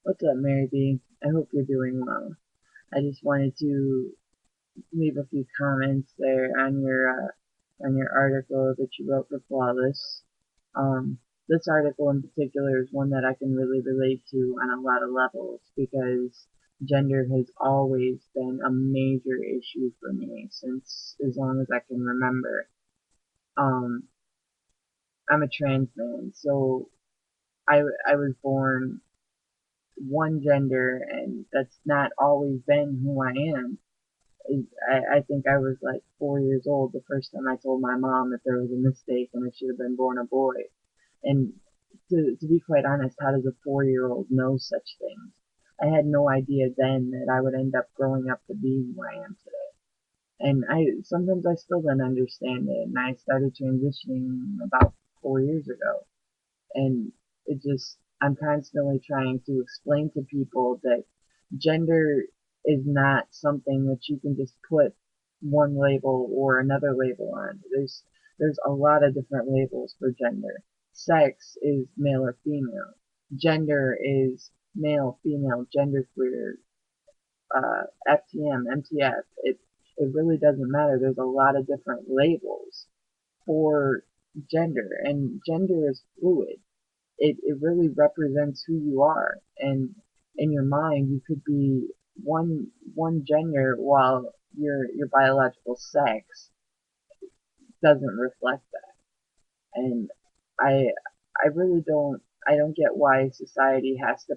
What's up, Mary B? I hope you're doing well. I just wanted to leave a few comments there on your article that you wrote for Flawless. This article in particular is one that I can really relate to on a lot of levels because gender has always been a major issue for me since as long as I can remember. Um, I'm a trans man, so I was born one gender, and that's not always been who I am. I think I was like 4 years old the first time I told my mom that there was a mistake and I should have been born a boy. And to be quite honest, how does a 4-year-old know such things? I had no idea then that I would end up growing up to be who I am today. And sometimes I still don't understand it. And I started transitioning about 4 years ago. And it just, I'm constantly trying to explain to people that gender is not something that you can just put one label or another label on. There's a lot of different labels for gender. Sex is male or female. Gender is male, female, genderqueer, FTM, MTF. It really doesn't matter. There's a lot of different labels for gender, and gender is fluid. It really represents who you are, and in your mind you could be one gender while your biological sex doesn't reflect that. And I I really don't get why society has to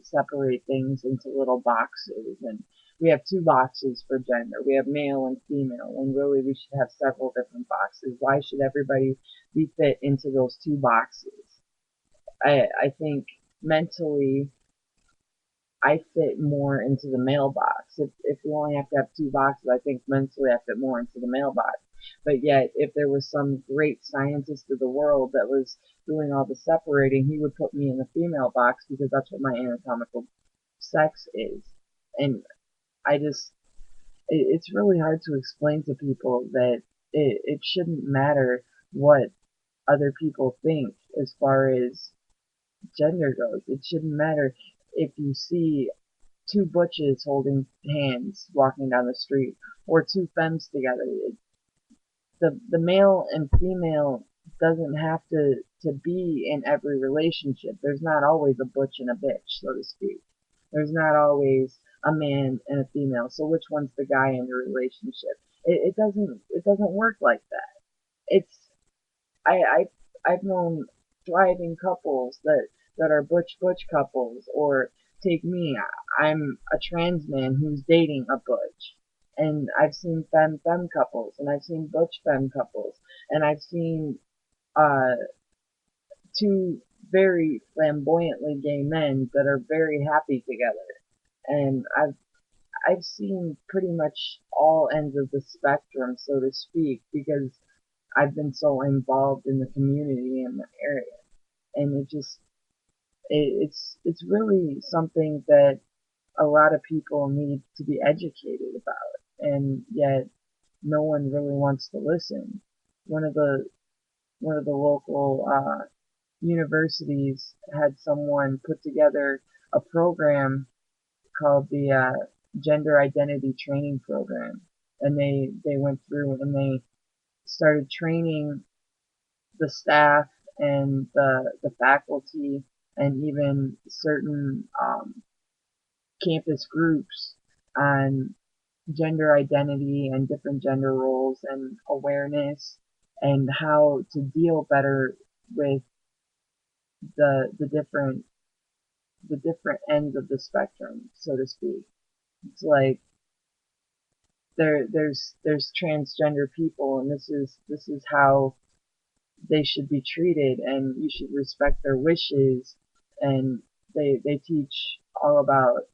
separate things into little boxes. And we have two boxes for gender. We have male and female, when really we should have several different boxes. Why should everybody be fit into those two boxes? I think mentally I fit more into the mailbox. If you only have to have two boxes, I think mentally I fit more into the mailbox. But yet, if there was some great scientist of the world that was doing all the separating, he would put me in the female box because that's what my anatomical sex is. And I just, it's really hard to explain to people that it shouldn't matter what other people think as far as gender goes. It shouldn't matter if you see two butches holding hands walking down the street or two femmes together. The male and female doesn't have to be in every relationship. There's not always a butch and a bitch, so to speak. There's not always a man and a female. So which one's the guy in the relationship? It doesn't work like that. It's I've known thriving couples that are butch couples, or take me, I'm a trans man who's dating a butch, and I've seen femme couples, and I've seen butch femme couples, and I've seen uh two very flamboyantly gay men that are very happy together, and I've seen pretty much all ends of the spectrum, so to speak, because I've been so involved in the community in the area. And it's really something that a lot of people need to be educated about, and yet no one really wants to listen. One of the one of the local universities had someone put together a program called the Gender Identity Training Program, and they went through and they started training the staff and the faculty and even certain campus groups on gender identity and different gender roles and awareness and how to deal better with the different ends of the spectrum, so to speak. It's like there's transgender people, and this is how they should be treated, and you should respect their wishes. And they teach all about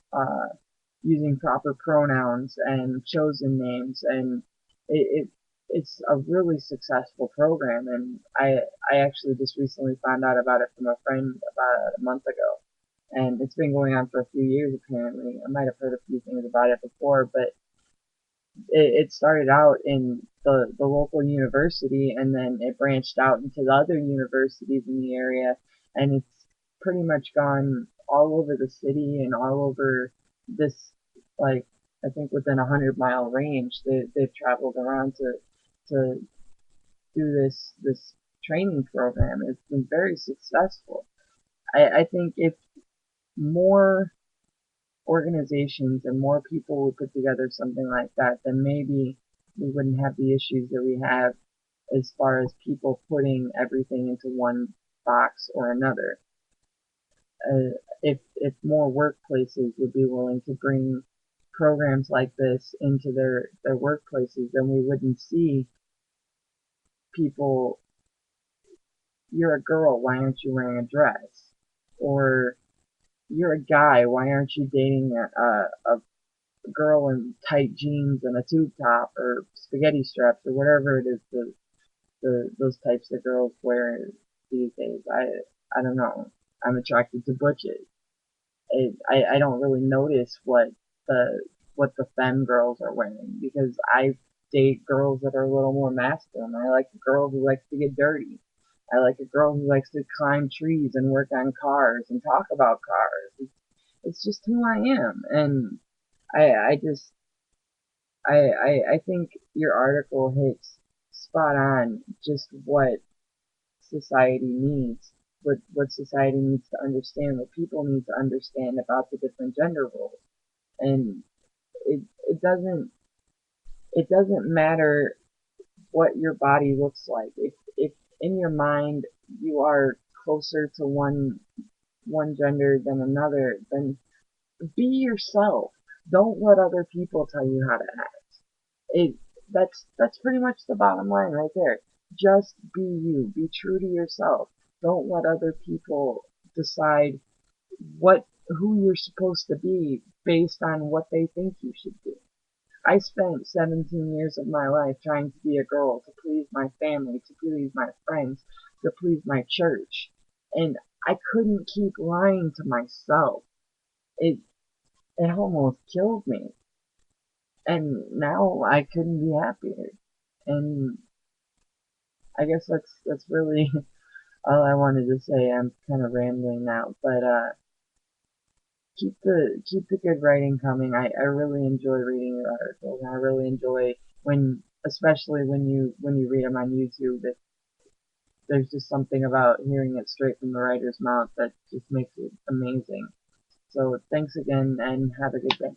using proper pronouns and chosen names, and it's a really successful program. And I actually just recently found out about it from a friend about a month ago, and it's been going on for a few years apparently. I might have heard a few things about it before, but it started out in the local university, and then it branched out into the other universities in the area, and it's pretty much gone all over the city and all over this, like, I think within 100-mile range, they've traveled around to do this training program. It's been very successful. I think if more organizations and more people would put together something like that, then maybe we wouldn't have the issues that we have as far as people putting everything into one box or another. If more workplaces would be willing to bring programs like this into their workplaces, then we wouldn't see people, you're a girl, why aren't you wearing a dress? Or you're a guy, why aren't you dating a girl in tight jeans and a tube top or spaghetti straps or whatever it is those types of girls wear these days. I don't know. I'm attracted to butches. I don't really notice the the femme girls are wearing because I date girls that are a little more masculine. I like a girl who likes to get dirty. I like a girl who likes to climb trees and work on cars and talk about cars. It's just who I am, and I just I think your article hits spot on just what society needs, what society needs to understand, what people need to understand about the different gender roles. And it it doesn't it doesn't matter what your body looks like. If in your mind you are closer to one gender than another, then be yourself. Don't let other people tell you how to act. It that's pretty much the bottom line right there. Just be you. Be true to yourself. Don't let other people decide what who you're supposed to be based on what they think you should be. I spent 17 years of my life trying to be a girl, to please my family, to please my friends, to please my church. And I couldn't keep lying to myself. It it almost killed me. And now I couldn't be happier. And I guess that's really all I wanted to say. I'm kind of rambling now, but keep the good writing coming. I really enjoy reading your articles, and I really enjoy when, especially when you read them on YouTube. That there's just something about hearing it straight from the writer's mouth that just makes it amazing. So thanks again, and have a good day.